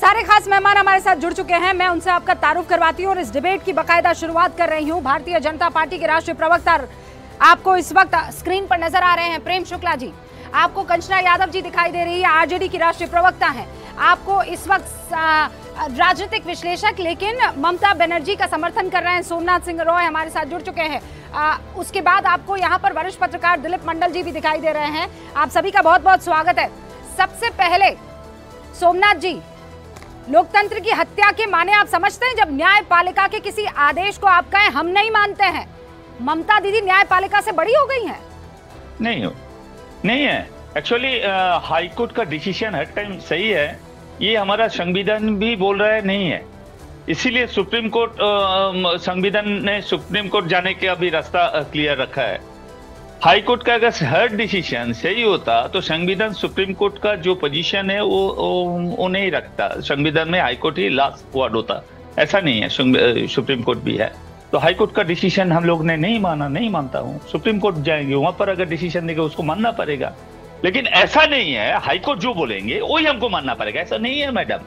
सारे खास मेहमान हमारे साथ जुड़ चुके हैं। मैं उनसे आपका तारुफ करवाती हूँ और इस डिबेट की बाकायदा शुरुआत कर रही हूँ। भारतीय जनता पार्टी के राष्ट्रीय प्रवक्ता आपको इस वक्त स्क्रीन पर नजर आ रहे हैं, प्रेम शुक्ला जी। आपको कंचना यादव जी दिखाई दे रही है, आरजेडी की राष्ट्रीय प्रवक्ता हैं। आपको इस वक्त राजनीतिक विश्लेषक लेकिन ममता बनर्जी का समर्थन कर रहे हैं सोमनाथ सिंह रॉय हमारे साथ जुड़ चुके हैं। उसके बाद आपको यहाँ पर वरिष्ठ पत्रकार दिलीप मंडल जी भी दिखाई दे रहे हैं। आप सभी का बहुत बहुत स्वागत है। सबसे पहले सोमनाथ जी, लोकतंत्र की हत्या के माने आप समझते हैं जब न्यायपालिका के किसी आदेश को आप कहें हम नहीं मानते हैं? ममता दीदी न्यायपालिका से बड़ी हो गई हैं? नहीं है। एक्चुअली हाईकोर्ट का डिसीजन हर टाइम सही है, ये हमारा संविधान भी बोल रहा है नहीं है। इसीलिए सुप्रीम कोर्ट संविधान ने सुप्रीम कोर्ट जाने के अभी रास्ता क्लियर रखा है। हाई कोर्ट का अगर हर डिसीजन सही होता तो संविधान सुप्रीम कोर्ट का जो पोजीशन है वो नहीं रखता। संविधान में हाई कोर्ट ही लास्ट वर्ड होता, ऐसा नहीं है। सुप्रीम कोर्ट भी है। तो हाई कोर्ट का डिसीजन हम लोग ने नहीं मानता हूँ। सुप्रीम कोर्ट जाएंगे, वहां पर अगर डिसीजन देगा उसको मानना पड़ेगा। लेकिन ऐसा नहीं है हाई कोर्ट जो बोलेंगे वही हमको मानना पड़ेगा, ऐसा नहीं है मैडम,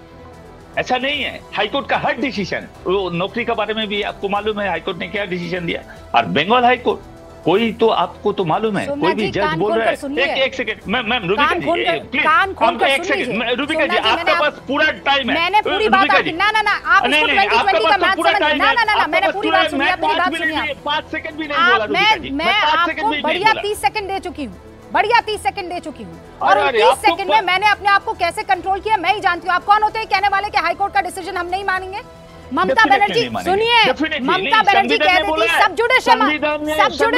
ऐसा नहीं है। हाईकोर्ट का हर डिसीजन, वो नौकरी के बारे में भी आपको मालूम है हाईकोर्ट ने क्या डिसीजन दिया। और बंगाल हाईकोर्ट कोई तो आपको तो मालूम है, कोई भी जज बोल रहा है। एक second ma'am Rubika ji please, हमको एक सेकंड। रुबिका जी आपके पास पूरा टाइम है। मैंने पूरी बात ना आप इसको 2020 का मैच समझ ना मैंने पूरी बात सुनी, अपनी बात सुनिए। 5 सेकंड भी नहीं बोला रुबिका जी, मैं आपको बढ़िया 30 सेकंड दे चुकी हूँ, बढ़िया 30 सेकंड दे चुकी हूँ। और उन 30 सेकंड में मैंने अपने आप को कैसे कंट्रोल किया मैं ही जानती हूँ। आप कौन होते हैं कहने वाले कि हाईकोर्ट का डिसीजन हम नहीं मानेंगे? ममता बनर्जी सुनिए, ममता बनर्जी कह रही थी सब जुड़े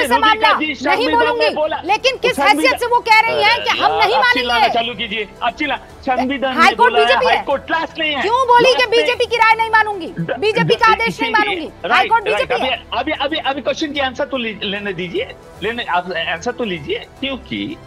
से मामला नहीं बोलूंगी, लेकिन किस हैसियत से वो कह रही हैं कि हम नहीं मानेंगे? चालू कीजिए संविधान। हाईकोर्ट बीजेपी है, क्लास नहीं है। क्यों बोली कि बीजेपी की राय नहीं मानूंगी, बीजेपी का आदेश नहीं मानूंगी? हाईकोर्ट बीजेपी है। अभी क्वेश्चन की आंसर तो लेने दीजिए, आंसर तो लीजिए। क्योंकि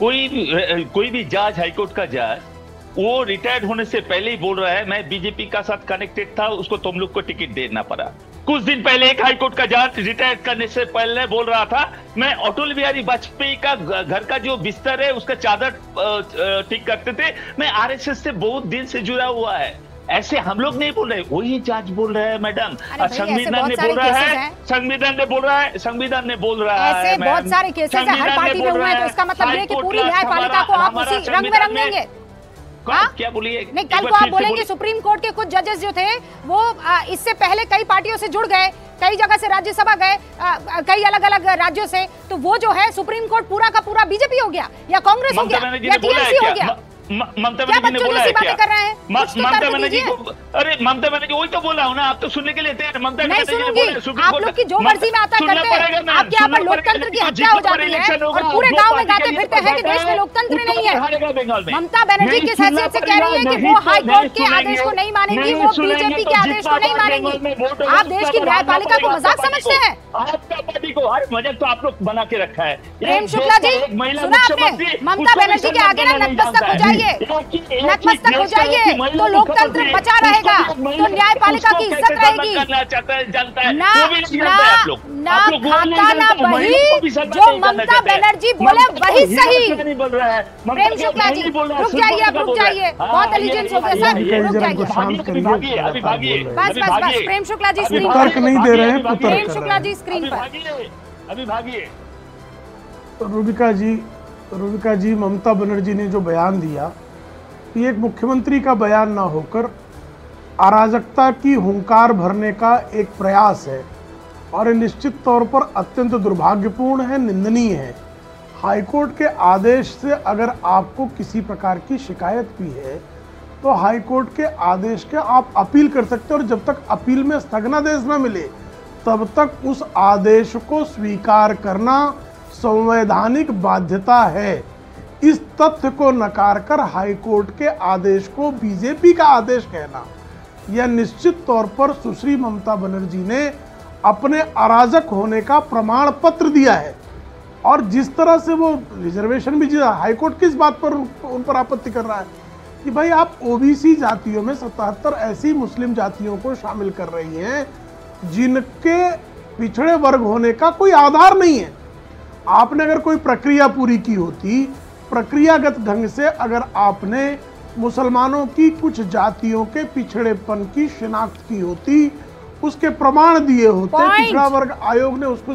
कोई भी जज, हाईकोर्ट का जज, वो रिटायर्ड होने से पहले ही बोल रहा है मैं बीजेपी का साथ कनेक्टेड था, उसको तुम लोग को टिकट देना पड़ा। कुछ दिन पहले एक हाईकोर्ट का जज रिटायर करने से पहले बोल रहा था मैं अटल बिहारी वाजपेयी का घर का जो बिस्तर है उसका चादर ठीक करते थे, मैं आरएसएस से बहुत दिन से जुड़ा हुआ है। ऐसे हम लोग नहीं बोल रहे, वही जज बोल रहा है मैडम। संविधान ने बोल रहा है, संविधान ने बोल रहा है, संविधान ने बोल रहा है। ऐसे बहुत सारे केसेस है हर पार्टी में हुए हैं, तो इसका मतलब ये कि पूरी न्यायपालिका को आप उसी रंग में रंग देंगे? क्या बोलिए? नहीं, कल को आप बोलेंगे सुप्रीम कोर्ट के कुछ जजेस जो थे वो इससे पहले कई पार्टियों से जुड़ गए, कई जगह से राज्यसभा गए, कई अलग अलग राज्यों से, तो वो जो है सुप्रीम कोर्ट पूरा का पूरा बीजेपी हो गया या कांग्रेस हो गया या टीएमसी हो गया? ममता बनर्जी ने बोला है क्या? कर रहे हैं ममता बनर्जी को, अरे ममता बनर्जी वही तो बोला हूँ ना, आप तो सुनने के लिए तैयार। ममता बनर्जी ने बोला आप लोग की जो मर्जी में आता करते हैं, आपके यहाँ पर लोकतंत्र की हत्या हो जाती है और पूरे गांव में गाते फिरते हैं कि देश में लोकतंत्र नहीं है। ममता बनर्जी किस हैसियत से कह रही है कि वो हाई कोर्ट के आदेश को नहीं मानेंगी, वो बीजेपी के आदेश को नहीं मानेंगी? आप देश की न्यायपालिका को मजाक समझते हैं? आपका पार्टी को हर मजाक तो आप लोग बना के रखा है। प्रेम शुक्ला जी सुना आपने, ममता बनर्जी के आगे ना नतमस्तक हो जाइए, नतमस्तक हो जाइए तो लोकतंत्र बचा रहेगा, तो न्यायपालिका की इज्जत रहेगी। ना खाता ना बही, जो ममता बनर्जी बोले वही सही। प्रेम शुक्ला जी रुक जाइए, आप रुक जाइए, बहुत एलिजेंस हो गया सर, रुक जाइए। बस प्रेम शुक्ला जी स्क्रीन पर नहीं दे रहे हैं, प्रेम शुक्ला जी स्क्रीन पर अभी भागिए। रुबिका जी, ममता बनर्जी ने जो बयान दिया ये एक मुख्यमंत्री का बयान ना होकर अराजकता की हुंकार भरने का एक प्रयास है और ये निश्चित तौर पर अत्यंत दुर्भाग्यपूर्ण है, निंदनीय है। हाईकोर्ट के आदेश से अगर आपको किसी प्रकार की शिकायत भी है तो हाईकोर्ट के आदेश के आप अपील कर सकते हैं, और जब तक अपील में स्थगनादेश न मिले तब तक उस आदेश को स्वीकार करना संवैधानिक बाध्यता है। इस तथ्य को नकार कर हाईकोर्ट के आदेश को बीजेपी का आदेश कहना यह निश्चित तौर पर सुश्री ममता बनर्जी ने अपने अराजक होने का प्रमाण पत्र दिया है। और जिस तरह से वो रिजर्वेशन भी हाईकोर्ट किस बात पर उन पर आपत्ति कर रहा है कि भाई आप ओबीसी जातियों में 77 ऐसी मुस्लिम जातियों को शामिल कर रही हैं जिनके पिछड़े वर्ग होने का कोई आधार नहीं है। आपने अगर कोई प्रक्रिया पूरी की होती, प्रक्रियागत ढंग से अगर आपने मुसलमानों की कुछ जातियों के पिछड़ेपन की शिनाख्त की होती, उसके प्रमाण दिए होते, पिछड़ा वर्ग आयोग ने उसको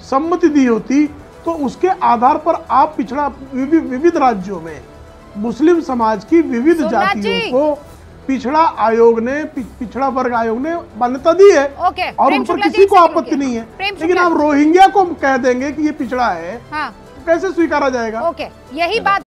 सम्मति दी होती, तो उसके आधार पर आप पिछड़ा विविध राज्यों में मुस्लिम समाज की विविध जातियों को पिछड़ा आयोग ने, पिछड़ा वर्ग आयोग ने मान्यता दी है और उन पर किसी को आपत्ति नहीं है। लेकिन आप रोहिंग्या को कह देंगे कि ये पिछड़ा है, हाँ। कैसे स्वीकारा जाएगा? यही बात